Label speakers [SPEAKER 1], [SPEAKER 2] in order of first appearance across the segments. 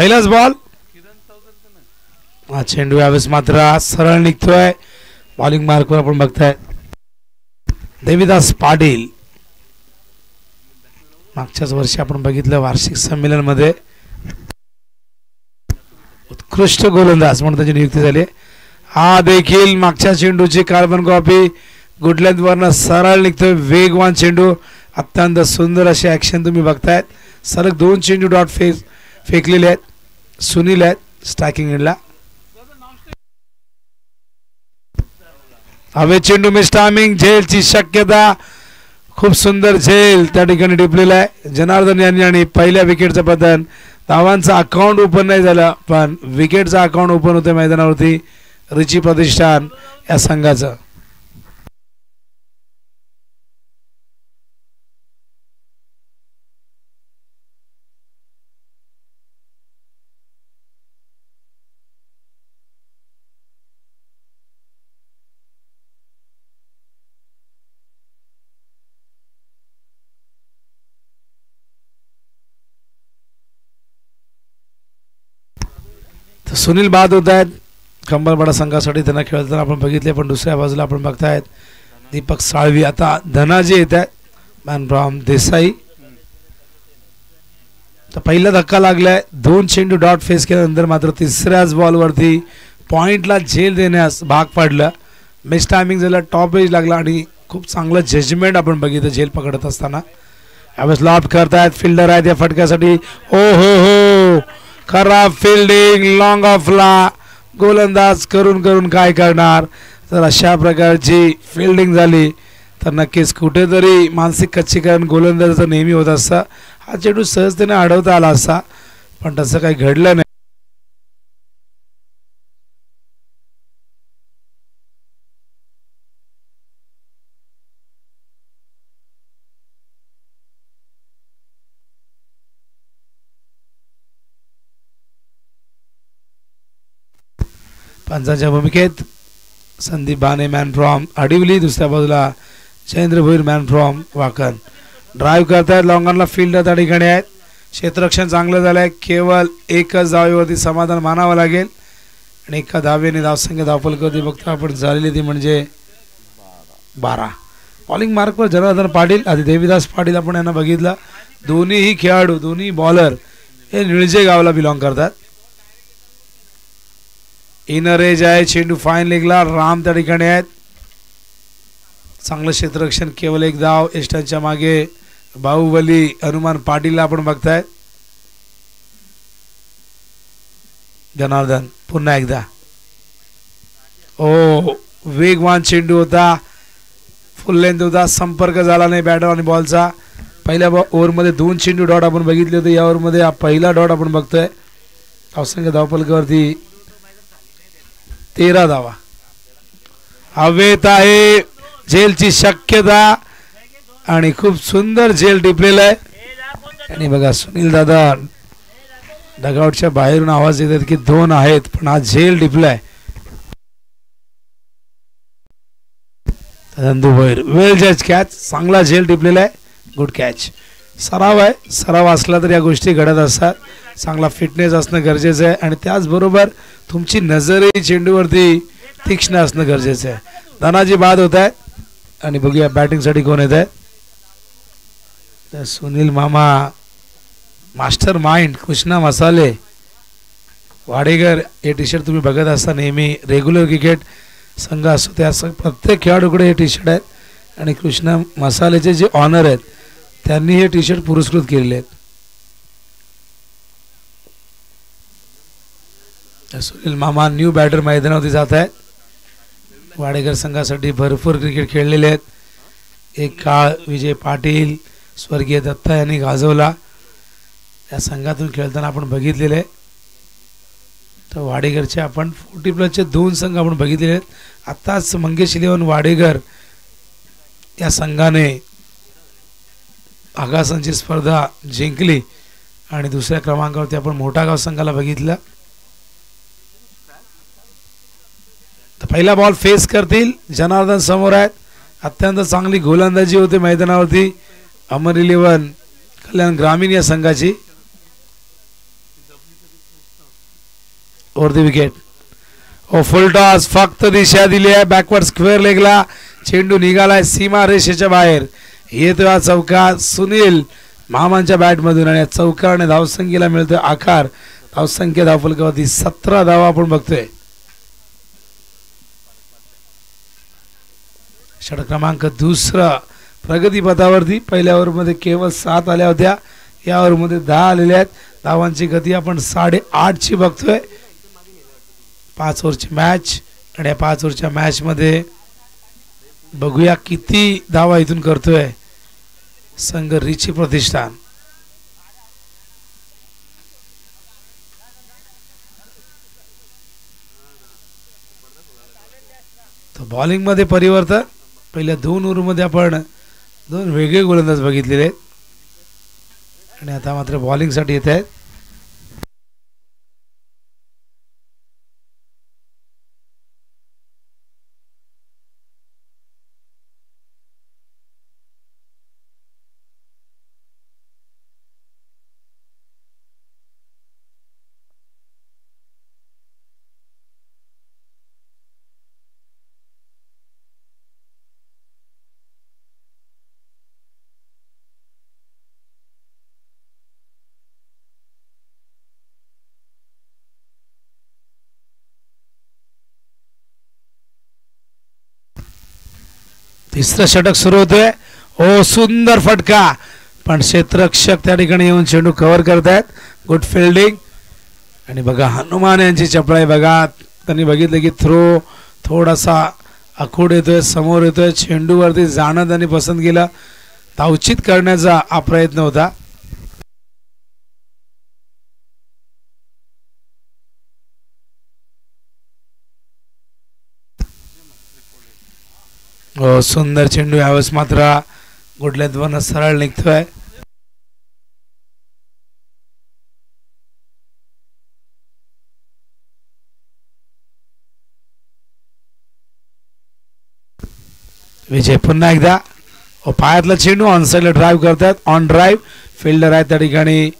[SPEAKER 1] पहिलाच बॉल. हा चेंडू यावेळेस मात्र सरळ निघतोय. बॉलिंग मार्कवर आपण बघताय देवीदास पाटील. मागच्याच वर्षी आपण बघितलं वार्षिक संमेलन मध्ये उत्कृष्ट गोलंदाज म्हणून त्याची नियुक्ती झाली. हा देखील मागच्या चेंडूची कार्बन कॉपी. गुड लेंथ वरनं सरळ निघतोय. वेगवान चेंडू. अत्यंत सुंदर अशी ऍक्शन तुम्ही बघतायत. सलग 2 चेंडू डॉट फेकलेले आहेत. सुनील आहेत स्ट्रायकिंग एंडला. हवे चेंडू मिस टायमिंग. झेलची शक्यता. खूप सुंदर झेल त्या ठिकाणी टिपलेला आहे जनार्दन यांनी आणि पहिल्या विकेटचं पतन. धावांचा अकाउंट ओपन नाही झालं पण विकेटचा अकाउंट ओपन होतं मैदानावरती रिची प्रतिष्ठान या संघाचं. सुनील बाद होत आहेत कंबरपाडा संघासाठी. त्यांना खेळताना आपण बघितले पण दुसऱ्या बाजूला आपण बघतायत दीपक साळवी. आता धनाजी येत आहेत मॅन फ्रॉम देसाई. तर पहिला धक्का लागलाय. 2 चेंडू डॉट फेस केल्यानंतर मात्र तिसऱ्याच बॉलवरती पॉइंटला झेल देण्यास भाग पाडलं. मिस टायमिंग झालं. टॉप एज लागला आणि खूप चांगलं जजमेंट आपण बघितलं झेल पकडत असताना. यावेळेस लॉफ्ट करतायत फिल्डर आहेत या फटक्यासाठी. ओ हो हो खराब फिल्डिंग. लॉंग ऑफला गोलंदाज करून काय करणार. जर अशा प्रकारची फिल्डिंग झाली तर नक्कीच कुठेतरी मानसिक खच्चीकरण गोलंदाजाचं नेहमी होत असतं. हा चेंडू सहजतेने अडवता आला असता पण तसं काही घडलं नाही. पंचांच्या भूमिकेत संदीप बाने मॅन फ्रॉम अडिवली. दुसऱ्या बाजूला Jayendra Bhoir man from Wakan. Drive करतायत. लॉंगॉनला फिल्डर त्या ठिकाणी आहेत. क्षेत्ररक्षण चांगलं झालंय. केवळ एकच धावेवरती समाधान मानावं लागेल आणि एका धावेने धावसंख्या धावफलकावरती बघता आपण झालेली ती म्हणजे 12. बॉलिंग मार्कवर जनार्दन पाटील आधी देवीदास पाटील आपण यांना बघितलं. दोन्हीही खेळाडू दोन्ही बॉलर हे निळजे गावला बिलॉंग करतात. इनर एज आहे. चेंडू फाईन लेगला. राम त्या ठिकाणी आहेत. चांगलं क्षेत्ररक्षण. केवळ एक धाव. एस्टनच्या मागे बाहुबली हनुमान पाटीलला आपण बघतायत. जनार्दन पुन्हा एकदा. ओ वेगवान चेंडू होता. फुल लेंथ होता. संपर्क झाला नाही बॅटर आणि बॉलचा. पहिल्या ओव्हरमध्ये 2 चेंडू डॉट आपण बघितले होते. या ओव्हरमध्ये हा पहिला डॉट आपण बघतोय. धावसंख्या धावफलकावरती 13 धावा. हवेत आहे. झेलची शक्यता आणि खूप सुंदर झेल टिपलेला आहे आणि बघा सुनील दादा डगआउटच्या बाहेरून आवाज येतात की 2 आहेत पण हा झेल टिपलाय. नंदू भोईर वेल जज कॅच. चांगला झेल टिपलेला आहे. Good catch. सराव आहे. सराव असला तर या गोष्टी घडत असतात. चांगला फिटनेस असणं गरजेचं आहे आणि त्याचबरोबर तुमची नजरही चेंडूवरती तीक्ष्ण असणं गरजेचं आहे. धनाजी बाद होत आहे आणि बघूया बॅटिंगसाठी कोण येत आहे. सुनील मामा मास्टर माइंड कृष्णा मसाले वाडेकर हे टी शर्ट तुम्ही बघत असता नेहमी. रेग्युलर क्रिकेट संघ असतो त्या प्रत्येक खेळाडूकडे हे टी शर्ट आहेत आणि कृष्णा मसालेचे जे ऑनर आहेत त्यांनी हे टी शर्ट पुरस्कृत केलेले आहेत. सुनील मामा न्यू बॅटर मैदानावरती जात आहेत. वाडेकर संघासाठी भरपूर क्रिकेट खेळलेले आहेत. एक काळ विजय पाटील स्वर्गीय दत्ता यांनी गाजवला. या संघातून खेळताना आपण बघितलेले आहे. तर वाडेकरचे आपण 40+ 2 संघ आपण बघितलेले आहेत. आत्ताच मंगेश इलेव्हन वाडेकर या संघाने आगासांची स्पर्धा जिंकली आणि दुसऱ्या क्रमांकावरती आपण मोठागाव संघाला बघितलं. तर पहिला बॉल फेस करतील. जनार्दन समोर आहेत. अत्यंत चांगली गोलंदाजी होते मैदानावरती अमर इलेव्हन कल्याण ग्रामीण या संघाची. Over the wicket. Oh full toss फक्त दिशा दिली आहे बॅकवर्ड स्क्वेअर लेगला. चेंडू निघालाय सीमा रेषेच्या बाहेर. येतोय हा चौकार सुनील मामांच्या बॅटमधून आणि चौकाराने धावसंख्येला मिळतोय आकार. धावसंख्या धावफलकावरती 17 धावा आपण बघतोय. षटक क्रमांक दुसरा प्रगतीपथावरती. पहिल्या ओव्हरमध्ये केवळ 7 आल्या होत्या, या ओव्हरमध्ये 10 आलेल्या आहेत. धावांची गती आपण 8.5 बघतोय. 5 ओव्हरची मॅच आणि या 5 ओव्हरच्या मॅच मध्ये बघूया किती धावा इथून करतोय संघ रिची प्रतिष्ठान. तर बॉलिंग मध्ये परिवर्तन. पहिल्या 2 ओव्हरमध्ये आपण 2 वेगळे गोलंदाज बघितलेले आहेत आणि आता मात्र बॉलिंग साठी येत आहेत. तिसरं षटक सुरू होतोय. ओ सुंदर फटका, पण क्षेत्ररक्षक त्या ठिकाणी येऊन चेंडू कव्हर करतायत. Good fielding. आणि बघा हनुमान यांची चपळाई बघा. त्यांनी बघितलं की थ्रो थोडासा आखूड येतोय, समोर येतोय. चेंडूवरती जाणं त्यांनी पसंत केलं. धावचित करण्याचा हा प्रयत्न होता. हो सुंदर चेंडू यावेळेस मात्र गुडलेत सरळ निघतोय. विजय पुन्हा एकदा. पायातला चेंडू ऑन साइडला ड्राईव्ह करतात. ऑन ड्राईव्ह फिल्डर आहे त्या ठिकाणी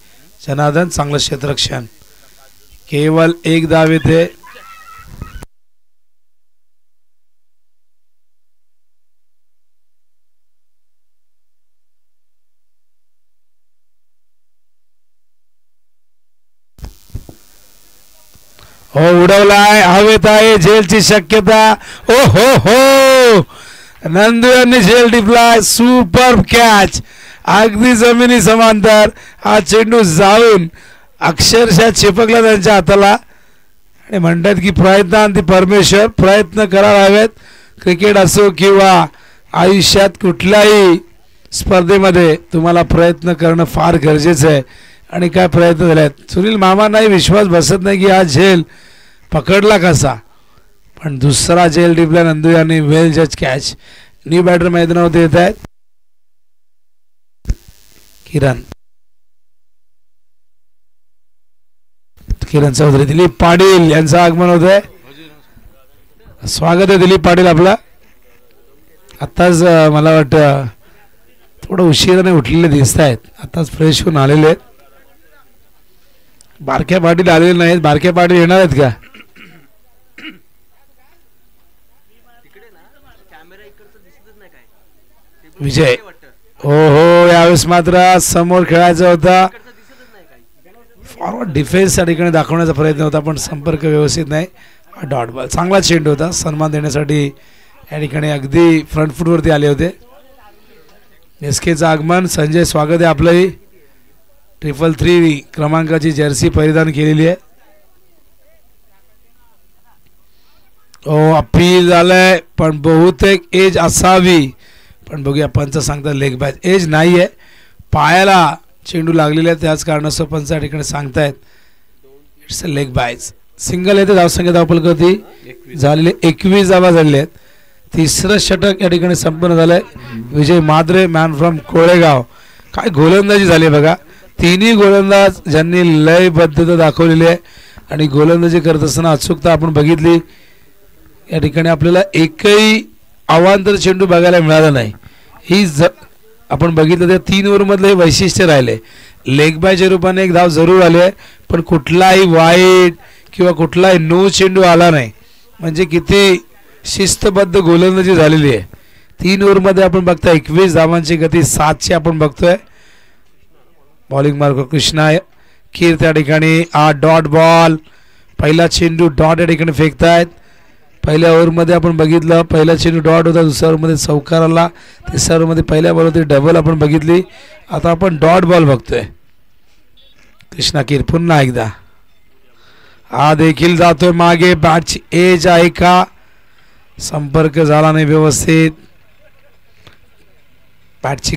[SPEAKER 1] जनार्दन. चांगलं क्षेत्ररक्षण. केवळ 1 धाव येते. हो उडवलाय, हवेत आहे. झेलची शक्यता. ओ हो हो नंदू यांनी झेल टिपलाय. सुपर कॅच, अगदी जमिनी समांतर हा चेंडू जाऊन अक्षरशः चिपकला त्यांच्या हाताला. आणि म्हणतात की प्रयत्नांती परमेश्वर. प्रयत्न करायला हवेत. क्रिकेट असो किंवा आयुष्यात कुठल्याही स्पर्धेमध्ये तुम्हाला प्रयत्न करणं फार गरजेचं आहे. आणि काय प्रयत्न झाले आहेत. सुनील मामांनाही विश्वास बसत नाही की हा झेल पकडला कसा, पण दुसरा झेल टिपला नंदू यांनी. वेल जज कॅच. न्यू बॅटर मैदानावरती येत आहेत. किरण चौधरी. दिलीप पाटील यांचं आगमन होत आहे. स्वागत आहे दिलीप पाटील आपला. आत्ताच मला वाटतं थोडं उशिराने उठलेले दिसत आहेत. आत्ताच फ्रेश होऊन आलेले आहेत. बारक्या पाटील आलेले नाहीत. बारक्या पाटील येणार आहेत का? विजय. हो हो यावेळेस मात्र समोर खेळायचा होता. फॉरवर्ड डिफेन्स या ठिकाणी दाखवण्याचा प्रयत्न होता, पण संपर्क व्यवस्थित नाही. Dot ball. चांगला चेंडू होता. सन्मान देण्यासाठी या ठिकाणी अगदी फ्रंट फूटवरती आले होते. एसकेचं आगमन. संजय स्वागत आहे आपलंही. 333 क्रमांकाची जर्सी परिधान केलेली आहे. ओ अपील झालंय, पण बहुतेक एज असावी. पण बघूया पंच सांगतात लेग बाय. एज नाही आहे, पायाला चेंडू लागलेला आहे. त्याच कारणास्तव पंच या ठिकाणी सांगतायत it's a leg boys. Single येते. धावसंख्या धावफलकावरती झालेले 21 धावा झालेले आहेत. तिसरं षटक या ठिकाणी संपन्न झालंय. विजय माद्रे मॅन फ्रॉम कोळेगाव. काय गोलंदाजी झाली बघा. तिन्ही गोलंदाज ज्यांनी लयबद्धता दाखवलेली आहे आणि गोलंदाजी करत असताना अचूकता आपण बघितली. या ठिकाणी आपल्याला एकही अवांतर चेंडू बघायला मिळाला नाही. ही आपण बघितलं त्या 3 ओव्हरमधलं हे वैशिष्ट्य राहिले. लेग बायच्या रूपाने एक धाव जरूर आले, पण कुठलाही वाईट किंवा कुठलाही नो चेंडू आला नाही, म्हणजे किती शिस्तबद्ध गोलंदाजी झालेली आहे. 3 ओव्हरमध्ये आपण बघता 21 धावांची गती, 7ची आपण बघतोय. बॉलिंग मार्ग कृष्णा खीर त्या ठिकाणी डॉट बॉल. पहिला चेंडू डॉट या ठिकाणी फेकतायत. पहिल्या ओव्हरमध्ये आपण बघितलं पहिला चेंडू डॉट होता, दुसऱ्या ओव्हरमध्ये चौकार आला, तिसऱ्या ओव्हरमध्ये पहिल्या बॉलवरती डबल आपण बघितली. आता आपण डॉट बॉल बघतोय. कृष्णा खीर पुन्हा एकदा हा देखील जातोय मागे. बॅटची एज आहे का, संपर्क झाला नाही व्यवस्थित. बॅटची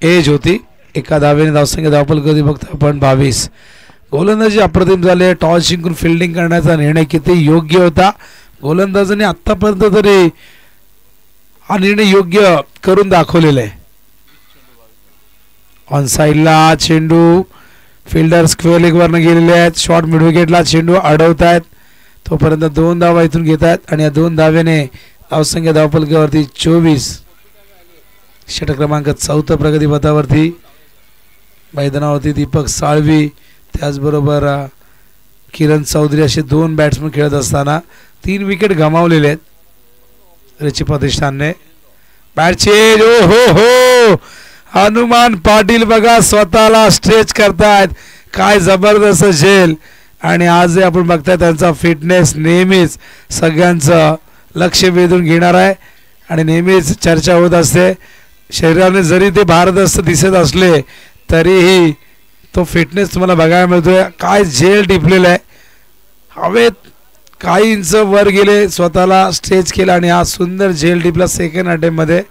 [SPEAKER 1] एज होती. एका धावेने धावसंख्या धावफलक बघतो आपण 22. गोलंदाजी अप्रतिम झाले. टॉस जिंकून फिल्डिंग करण्याचा निर्णय किती योग्य होता. गोलंदाजाने आतापर्यंत तरी हा निर्णय योग्य करून दाखवलेला आहे. ऑन साईडला चेंडू फिल्डर स्क्वेअर लेग वरनं गेलेले आहेत. शॉर्ट मिड विकेटला चेंडू अडवत आहेत. तोपर्यंत 2 धावा इथून घेत आहेत आणि या 2 धावेने धावसंख्या धावफलकावरती 24. षटक क्रमांक 4 प्रगती पथावरती. मैदानावरती दीपक साळवी त्याचबरोबर किरण चौधरी असे 2 बॅट्समन खेळत असताना 3 विकेट गमावलेले आहेत रिची प्रतिष्ठानने. बॅटचे हो हनुमान पाटील बघा स्वतःला स्ट्रेच करतायत. काय जबरदस्त झेल. आणि आज आपण बघताय त्यांचा फिटनेस नेहमीच सगळ्यांचं लक्ष वेधून घेणार आहे आणि नेहमीच चर्चा होत असते. शरीराने जरी ते भारदस्त दिसत असले तरीही तो फिटनेस तुम्हाला बघायला मिळतोय. काय झेल टिपलेला आहे. हवेत काही इंच वर गेले, स्वतःला स्ट्रेच केला आणि हा सुंदर झेल टिपला सेकंड अटेम्प्टमध्ये.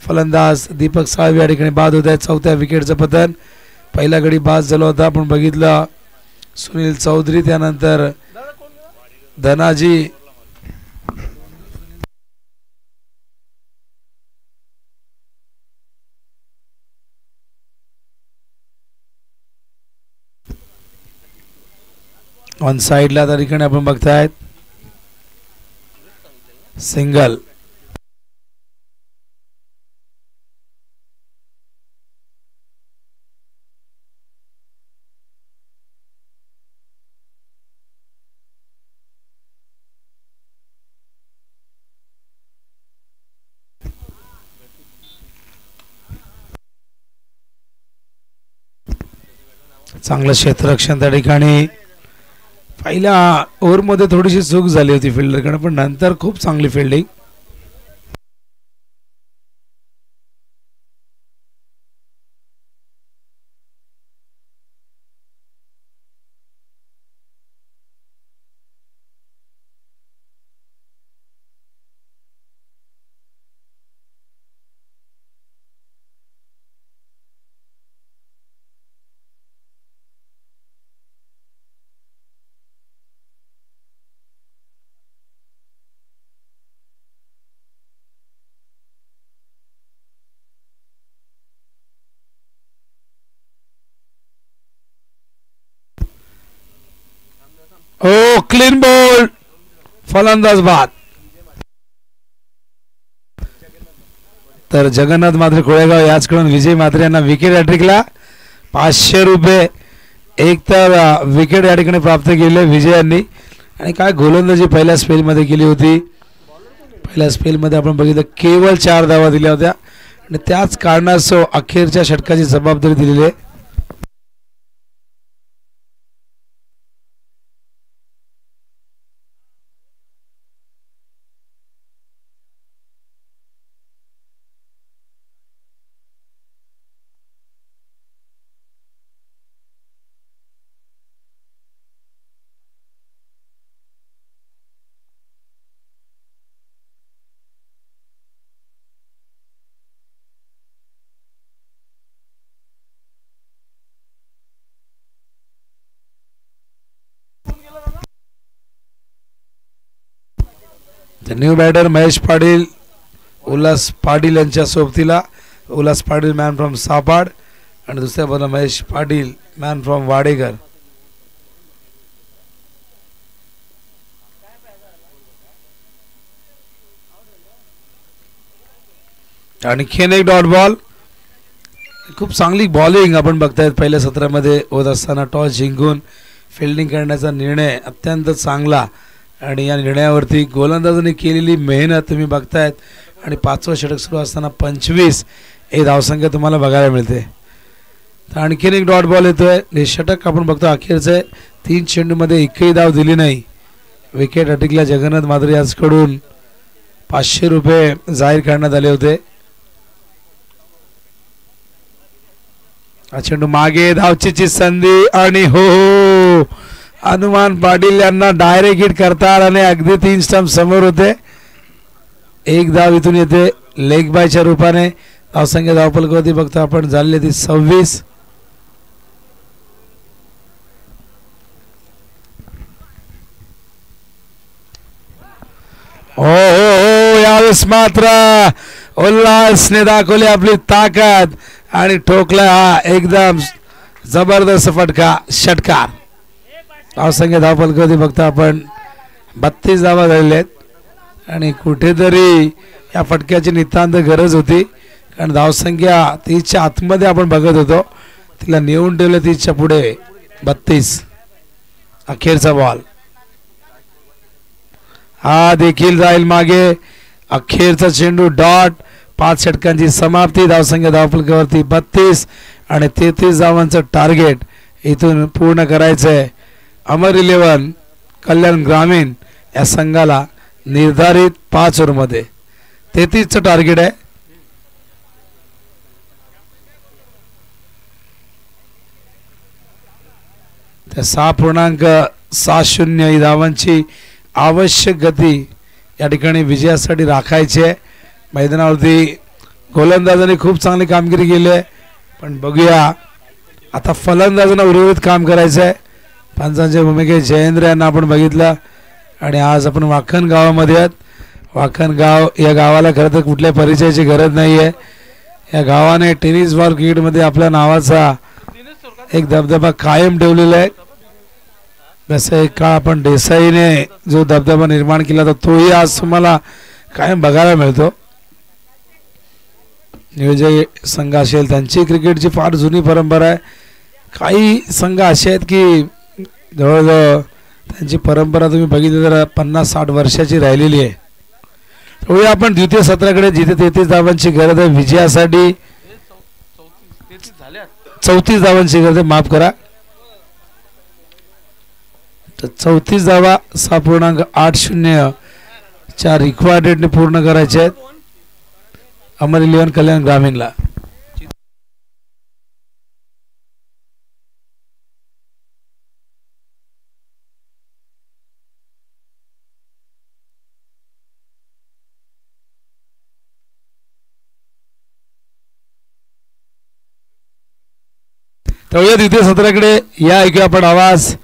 [SPEAKER 1] फलंदाज दीपक साळवी या ठिकाणी बाद होत आहेत. 4थ्या विकेटचं पतन. पहिला गडी बाद झाला होता आपण बघितलं. सुनील चौधरी त्यानंतर धनाजी ऑन साईडला त्या ठिकाणी आपण बघतायत सिंगल. चांगलं क्षेत्ररक्षण त्या ठिकाणी. पहिल्या ओव्हरमध्ये थोडीशी चूक झाली होती फिल्डरकडे, पण नंतर खूप चांगली फिल्डिंग. हो क्लीन बॉल. फलंदाज बाद. तर जगन्नाथ मात्रे कोळेगाव याचकडून विजय मात्रे यांना विकेट हॅट्रिकला 500 रुपये. एक तर विकेट या ठिकाणी प्राप्त केले विजयांनी. आणि काय गोलंदाजी पहिल्या स्पेलमध्ये केली होती. पहिल्या स्पेलमध्ये आपण बघितलं केवळ 4 धावा दिल्या होत्या आणि त्याच कारणास्तव अखेरच्या षटकाची जबाबदारी दिलेली आहे. न्यू बॅटर महेश पाटील, उल्हास पाटील यांच्या सोबतीला. उल्हास पाटील मॅन फ्रॉम सापाड आणि दुसऱ्या बाजूला महेश पाटील मॅन फ्रॉम वाडेकर. आणखीन एक डॉट बॉल. खूप चांगली बॉलिंग आपण बघतायत पहिल्या सत्रामध्ये होत असताना. टॉस जिंकून फिल्डिंग करण्याचा निर्णय अत्यंत चांगला आणि या निर्णयावरती गोलंदाजांनी केलेली मेहनत तुम्ही बघतायत आणि 5वं षटक सुरू असताना 25 हे धावसंख्या तुम्हाला बघायला मिळते. तर आणखीन एक डॉट बॉल येतोय. हे षटक आपण बघतो अखेरचं 3 चेंडूमध्ये एकही धाव दिली नाही. विकेट अटिकल्या जगन्नाथ माद्रे याचकडून 500 रुपये जाहीर करण्यात आले होते. चेंडू मागे धावचीची संधी आणि हो हनुमान पाटील यांना डायरेक्ट हिट करतात आणि अगदी 3 स्टंप समोर होते. एक धाव इथून येते लेग बायच्या रूपाने. धावसंख्या धावफलकावरती बघतो आपण झालेली ती 26. हो यावेळेस मात्र उल्हासने दाखवली आपली ताकद आणि ठोकला हा एकदम जबरदस्त षटकार. धावसंख्या धावफलकावरती बघता आपण 32 धावा झालेल्या आहेत आणि कुठेतरी या फटक्याची नितांत गरज होती. कारण धावसंख्या 30च्या आतमध्ये आपण बघत होतो. तिला नेऊन ठेवलं 30च्या पुढे. 32 अखेरचा बॉल हा देखील जाईल मागे. अखेरचा चेंडू डॉट. 5 षटकांची समाप्ती. धावसंख्या धावफलकावरती 32 आणि 33 धावांचं टार्गेट इथून पूर्ण करायचंय अमर 11 कल्याण ग्रामीण या संघाला. निर्धारित 5 ओव्हरमध्ये 33चं टार्गेट आहे. त्या 6.60 ही धावांची आवश्यक गती या ठिकाणी विजयासाठी राखायची आहे. मैदानावरती गोलंदाजांनी खूप चांगली कामगिरी केली आहे. पण बघूया आता फलंदाजांना उर्वरित काम करायचं आहे. पंचांच्या भूमिकेत जयेंद्र यांना आपण बघितलं आणि आज आपण वाखन गावामध्ये आहोत. वाखन गाव या गावाला खरं तर कुठल्या परिचयाची गरज नाही आहे. या गावाने टेनिस बॉल क्रिकेटमध्ये आपल्या नावाचा एक दबदबा कायम ठेवलेला आहे. जसं एक काळ आपण देसाईने जो दबदबा निर्माण केला तर तोही आज तुम्हाला कायम बघायला मिळतो. नियोजय संघ असेल त्यांची क्रिकेटची फार जुनी परंपरा आहे. काही संघ असे आहेत की जवळजवळ त्यांची परंपरा तुम्ही बघितली तर 50-60 वर्षाची राहिलेली आहे. त्यामुळे आपण द्वितीय सत्राकडे जिथे 33 धावांची गरज आहे विजयासाठी. 34 धावांची गरज आहे, माफ करा. तर 34 धावा 6.80 च्या रिक्वायर्ड रेटने पूर्ण करायचे आहेत अमर 11 कल्याण ग्रामीणला. तर द्वितीय सत्राकडे या ऐकूया आपण आवाज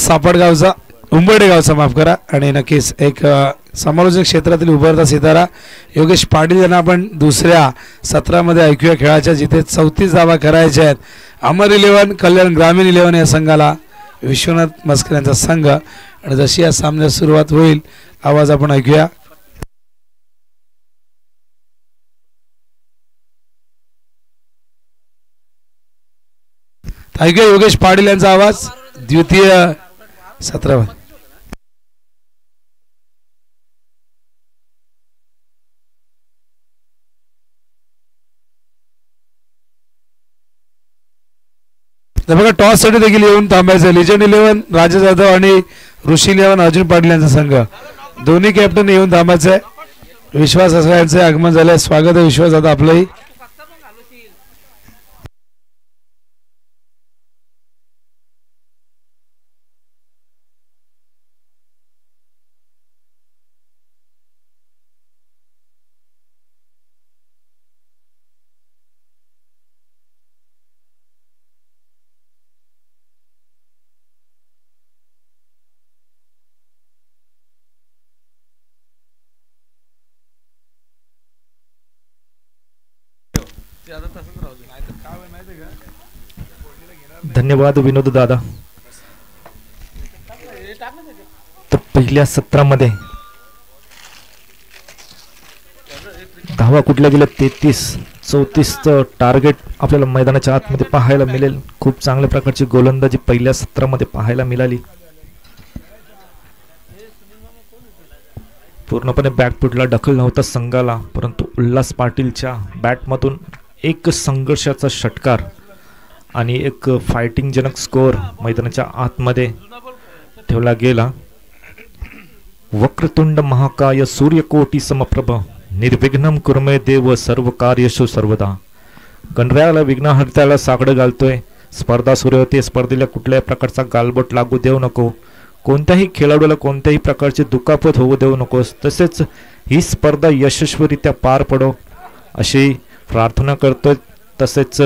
[SPEAKER 1] सापडगावचा उंबर्डे गावचा, माफ करा. आणि नक्कीच एक समालोचक क्षेत्रातील उभरता सितारा योगेश पाटील यांना आपण दुसऱ्या सत्रामध्ये ऐकूया खेळाच्या जिथे 34 धावा करायच्या आहेत. अमर 11 कल्याण ग्रामीण 11 या संघाला विश्वनाथ मस्कर यांचा संघ. आणि जशी या सामन्यात सुरुवात होईल आवाज आपण ऐकूया. ऐकूया योगेश पाटील यांचा आवाज द्वितीय सत्रावर. बघा टॉस साठी देखील येऊन थांबायचं. लिजंड 11 राजा जाधव आणि ऋषी 11 अर्जुन पाटील यांचा संघ दोन्ही कॅप्टन येऊन थांबायचं आहे. विश्वास असरा यांचे आगमन झालंय. स्वागत आहे विश्वास दादा आपलंही.
[SPEAKER 2] धन्यवाद विनोद दादा. तर पहिल्या सत्रामध्ये धावा कुठल्या गेल्या 33 34 टार्गेट आपल्याला मैदानाच्या आतमध्ये पाहायला मिळेल. खूप चांगल्या प्रकारची गोलंदाजी पहिल्या सत्रामध्ये पाहायला मिळाली. पूर्णपणे बॅकफुटला ढकल नव्हता संघाला, परंतु उल्हास पाटीलच्या बॅटमधून एक संघर्षाचा षटकार आणि एक फायटिंगजनक स्कोअर मैदानाच्या आतमध्ये ठेवला गेला. वक्रतुंड महाकाय सूर्यकोटी समप्रभ निर्विघ्नम कुर्मे देव सर्व कार्यशो सर्वदा. गणरायाला विघ्नहर्त्याला साकडं घालतोय. स्पर्धा सुरू होते. स्पर्धेला कुठल्याही प्रकारचा गालबोट लागू देऊ नको. कोणत्याही खेळाडूला कोणत्याही प्रकारची दुखापत होऊ देऊ नकोस. तसेच ही स्पर्धा यशस्वीरित्या पार पडो अशी प्रार्थना करतोय. तसेच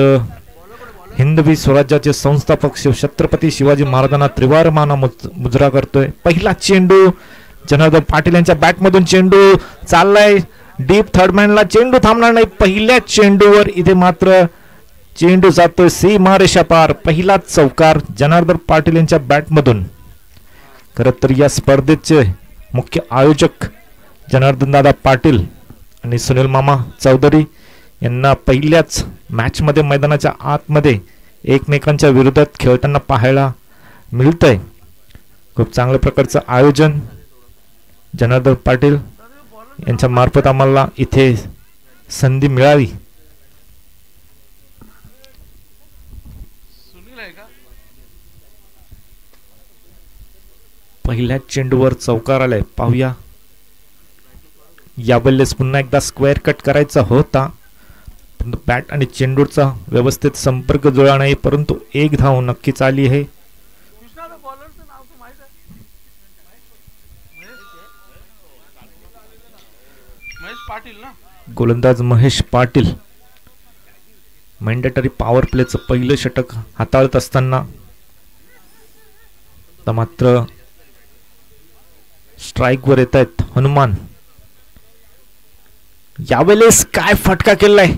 [SPEAKER 2] हिंदवी स्वराज्याचे संस्थापक छत्रपती शिवाजी महाराजांना त्रिवार माना मुजरा करतोय. पहिला चेंडू जनार्दन पाटील यांच्या बॅटमधून चेंडू चाललाय डीप. थर्डमॅनला चेंडू थांबणार नाही. पहिल्या चेंडूवर इथे मात्र चेंडू जातोय सीमारेषा पार. पहिला चौकार जनार्दन पाटील यांच्या बॅटमधून. खरं तर या स्पर्धेचे मुख्य आयोजक जनार्दन दादा पाटील आणि सुनील मामा चौधरी यांना पहिल्याच मॅचमध्ये मैदानाच्या आतमध्ये एकमेकांच्या विरोधात खेळताना पाहायला मिळतंय. खूप चांगल्या प्रकारचं आयोजन जनार्दन पाटील यांच्या मार्फत आम्हाला इथे संधी मिळाली. पहिल्या चेंडूवर चौकार आलाय. पाहूया. यावेळेस पुन्हा एकदा स्क्वेअर कट करायचा होता, परंतु बॅट आणि चेंडूचा व्यवस्थित संपर्क जुळला नाही. परंतु एक धाव नक्कीच आली आहे. गोलंदाज महेश पाटील मॅन्डेटरी पॉवर प्लेचं पहिलं षटक हाताळत असताना मात्र स्ट्राइक वर येत आहेत हनुमान. यावेळेस काय फटका केलाय.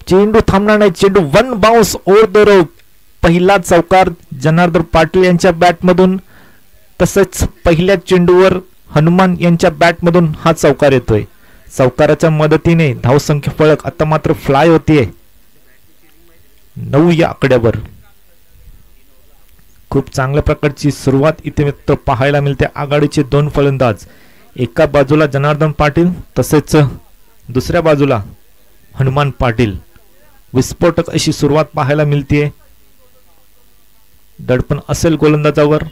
[SPEAKER 2] चेंडू थांबणार नाही. चेंडू one bounce over the rope. पहिला चौकार जनार्दन पाटील यांच्या बॅटमधून. तसंच पहिल्या चेंडूवर हनुमान यांच्या बॅटमधून हा चौकार येतोय. चौकाराच्या मदतीने धावसंख्या फळक आता मात्र फ्लाय होतीये 9 या आकड्यावर. खूप चांगल्या प्रकारची सुरुवात इथे मित्र पाहायला मिळते. आघाडीचे 2 फलंदाज, एका बाजूला जनार्दन पाटील तसेच दुसऱ्या बाजूला हनुमान पाटील. विस्फोटक अशी सुरुवात पाहायला मिळते. दडपण असेल गोलंदाजावर.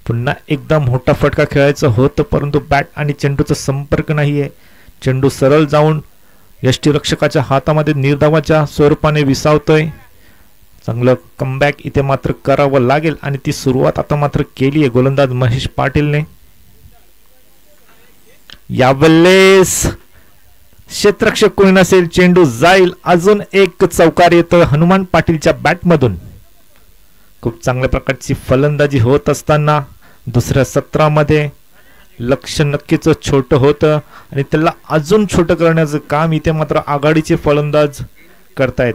[SPEAKER 2] पुन्हा एकदा मोठा फटका खेळायचं होतं, परंतु बॅट आणि चेंडूचा संपर्क नाहीये. चेंडू सरळ जाऊन यष्टीरक्षकाच्या हातामध्ये निर्धावाच्या स्वरूपाने विसावतोय. चांगलं कमबॅक इथे मात्र करावं लागेल आणि ती सुरुवात आता मात्र केली आहे गोलंदाज महेश पाटीलने. यावेळेस क्षेत्ररक्षक कोणी नसेल, चेंडू जाईल. अजून एक चौकार येतो हनुमान पाटीलच्या बॅटमधून. खूप चांगल्या प्रकारची फलंदाजी होत असताना दुसऱ्या सत्रामध्ये लक्ष नक्कीच छोटं होतं आणि त्याला अजून छोटं करण्याचं काम इथे मात्र आघाडीचे फलंदाज करतायत.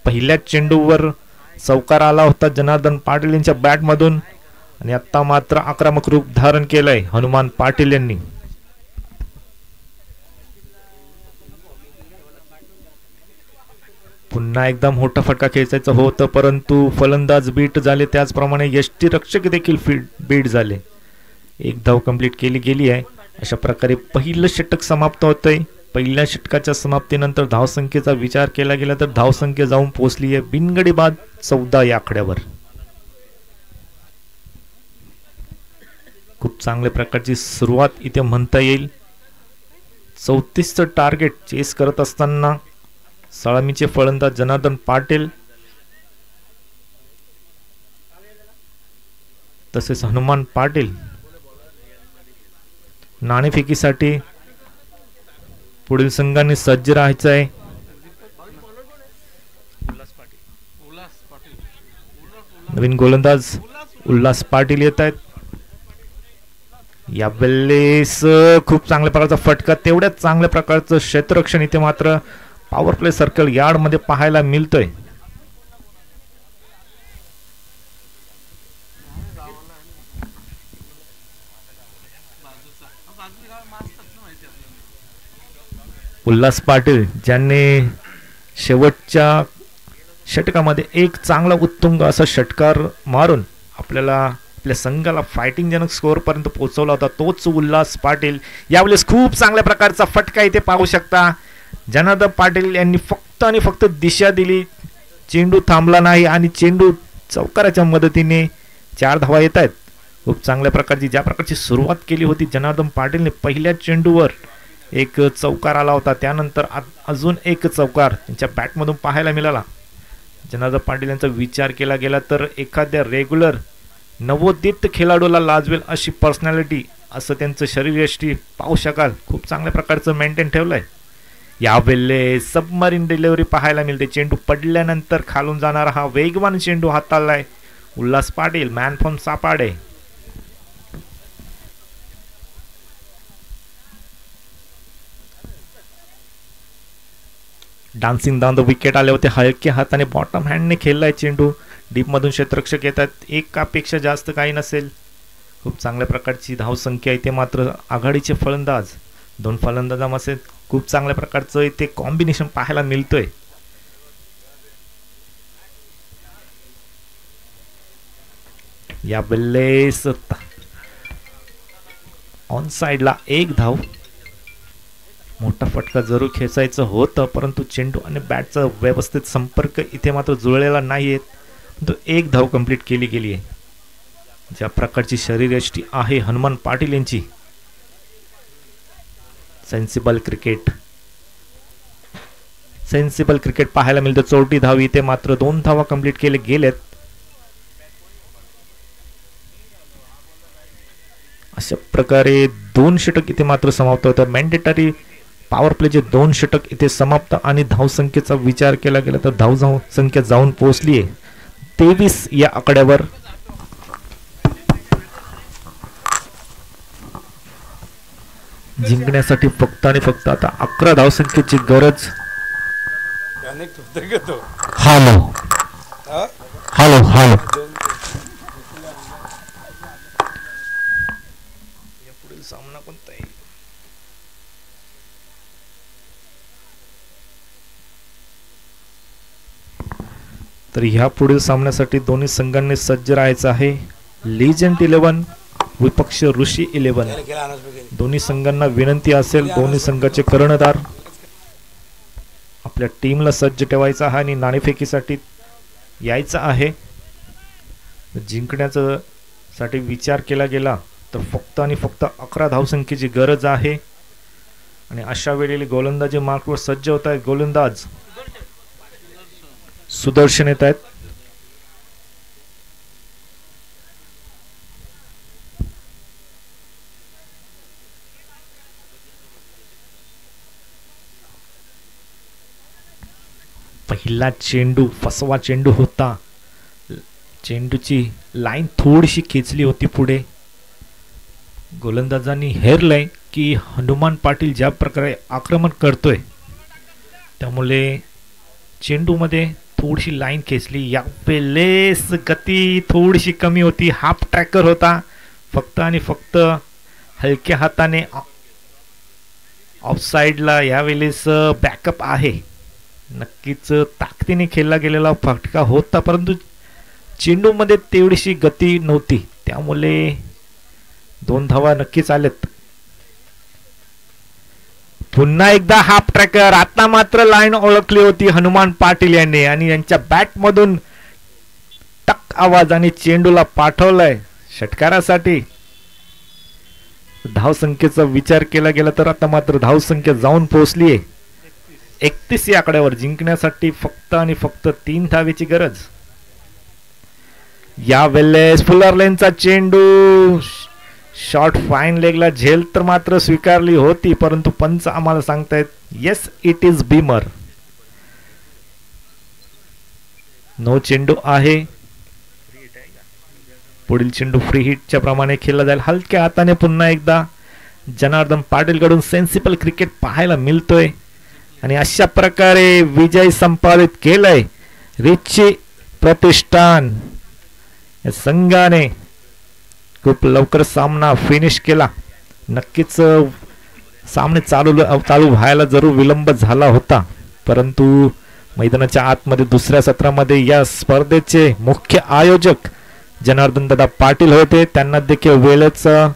[SPEAKER 2] पहिल्या चेंडूवर चौकार आला होता जनार्दन पाटील यांच्या बॅटमधून आणि आता मात्र आक्रमक रूप धारण केलंय हनुमान पाटील यांनी. पुन्हा एकदा मोठा फटका खेचायचा होतं, परंतु फलंदाज बीट झाले. त्याचप्रमाणे यष्टीरक्षक देखील बीट झाले. एक धाव कंप्लीट केली गेली आहे. अशा प्रकारे पहिलं षटक समाप्त होतंय. पहिल्या षटकाच्या समाप्तीनंतर धावसंख्येचा विचार केला गेला तर धावसंख्या जाऊन पोहोचली आहे बिनगडी बाद 14 या आकड्यावर. खूप चांगल्या प्रकारची सुरुवात इथे म्हणता येईल. 34चं टार्गेट चेस करत असताना सलामीचे फलंदाज जनार्दन पाटील तसेच हनुमान पाटील. नाणेफेकीसाठी पुढील संघाने सज्ज राहायचं आहे. नवीन गोलंदाज उल्हास पाटील येत आहेत. यावेळेस खूप चांगल्या प्रकारचा फटका, तेवढ्याच चांगल्या प्रकारचं क्षेत्ररक्षण इथे मात्र पॉवर प्ले सर्कल यार्ड मध्ये पाहायला मिळतोय. उल्हास पाटील ज्यांनी शेवटच्या षटकामध्ये एक चांगला उत्तुंग असा षटकार मारून आपल्या संघाला फायटिंगजनक स्कोअरपर्यंत पोहोचवला होता, तोच उल्हास पाटील यावेळेस खूप चांगल्या प्रकारचा फटका इथे पाहू शकता. जनार्दन पाटील यांनी फक्त आणि फक्त दिशा दिली, चेंडू थांबला नाही आणि चेंडू चौकाराच्या मदतीने 4 धावा येत आहेत. खूप चांगल्या प्रकारची ज्या प्रकारची सुरुवात केली होती जनार्दन पाटीलने, पहिल्या चेंडूवर एक चौकार आला होता, त्यानंतर अजून एक चौकार त्यांच्या बॅटमधून पाहायला मिळाला. जनार्दन पाटील यांचा विचार केला गेला तर एखाद्या रेग्युलर नवोदित खेळाडूला लाजवेल अशी पर्सनॅलिटी, असं त्यांचं शरीरयष्टी पाहू शकाल. खूप चांगल्या प्रकारचं मेंटेन ठेवलंय. यावेळेस सबमरीन डिलिव्हरी पाहायला मिळते. चेंडू पडल्यानंतर खालून जाणारा हा वेगवान चेंडू हाताळलाय Ulhas Patil. Man from Sapade. Dancing down the wicket आले होते. हलक्या हाताने बॉटम हँडने खेळलाय चेंडू. डीपमधून क्षेत्ररक्षक येतात, एकापेक्षा जास्त काही नसेल. खूप चांगल्या प्रकारची धावसंख्या इथे मात्र आघाडीचे फलंदाज 2 फलंदाजांमध्ये खूप चांगल्या प्रकारचं इथे कॉम्बिनेशन पाहायला मिळतोय. या वेळेस ऑन साइडला 1 धाव. मोठा फटका जरूर खेचायचं होतं, परंतु चेंडू आणि बॅटचा व्यवस्थित संपर्क इथे मात्र जुळलेला नाहीये. तो 1 धाव कंप्लीट केली गेली आहे. ज्या प्रकारची शरीरयष्टी आहे हनुमान पाटील यांची, सेन्सिबल क्रिकेट पाहायला मिळतं. 34 धाव इथे मात्र 2 धावा कंप्लीट केले गेलेत. अशा प्रकारे 2 षटक इथे मात्र समाप्त होतं. मॅन्डेटरी पॉवर प्लेचे 2 षटक इथे समाप्त आणि धावसंख्येचा विचार केला गेला तर धावसंख्या जाऊन पोहोचली आहे 23 या आकड्यावर. जिंकण्यासाठी फक्त आणि फक्त आता 11 धावसंख्येची गरज. हॅलो हॅलो हॅलो पुढील सामना कोणता आहे? तर ह्या पुढील सामन्यासाठी दोन्ही संघांनी सज्ज राहायचं आहे. लिजंट 11 विपक्ष ऋषी 11. दोन्ही संघांना विनंती असेल, दोन्ही संघाचे कर्णधार आपल्या टीमला सज्ज ठेवायचा आहे आणि नाणेफेकीसाठी यायचं आहे. जिंकण्याचा साठी विचार केला गेला तर फक्त आणि फक्त 11 धावसंख्येची गरज आहे. आणि अशा वेळेला गोलंदाजी मार्कवर सज्ज होत आहेत. गोलंदाज सुदर्शन येत आहेत. पहिला चेंडू फसवा चेंडू होता. चेंडूची लाईन थोडीशी खेचली होती पुढे. गोलंदाजांनी हेरलंय की हनुमान पाटील ज्या प्रकारे आक्रमण करतोय त्यामुळे चेंडूमध्ये थोडीशी लाईन खेचली. यावेळेस गती थोडीशी कमी होती. हाफ ट्रॅकर होता. फक्त आणि फक्त हलक्या हाताने ऑफसाइडला यावेळेस बॅकअप आहे. नक्कीच ताकदीने खेळला गेलेला फटका होता, परंतु चेंडूमध्ये तेवढीशी गती नव्हती, त्यामुळे 2 धावा नक्कीच आलेत. पुन्हा एकदा हाफ ट्रॅकर. आता मात्र लाईन ओळखली होती हनुमान पाटील यांनी आणि यांच्या बॅट मधून टक आवाज आणि चेंडूला पाठवलाय षटकारासाठी. धावसंख्येचा विचार केला गेला तर आता मात्र धावसंख्या जाऊन पोहोचली आहे 31 या आकड्यावर. जिंकण्यासाठी फक्त आणि फक्त 3 धावेची गरज. या वेळेस फुलर लेनचा चेंडू शॉर्ट फाईन लेगला झेल तर मात्र स्वीकारली होती, परंतु पंच आम्हाला सांगतायत yes it is beamer. No चेंडू आहे. पुढील चेंडू फ्री हिटच्या प्रमाणे खेळला जाईल. हलक्या हाताने पुन्हा एकदा जनार्दन पाटील कडून सेन्सिबल क्रिकेट पाहायला मिळतोय आणि अशा प्रकारे विजय संपादित केलाय रिची प्रतिष्ठान. या संघाने खूप लवकर सामना फिनिश केला. नक्कीच सामने चालू व्हायला जरूर विलंब झाला होता, परंतु मैदानाच्या आतमध्ये दुसऱ्या सत्रामध्ये या स्पर्धेचे मुख्य आयोजक जनार्दन दादा पाटील होते. त्यांना देखील वेळेचं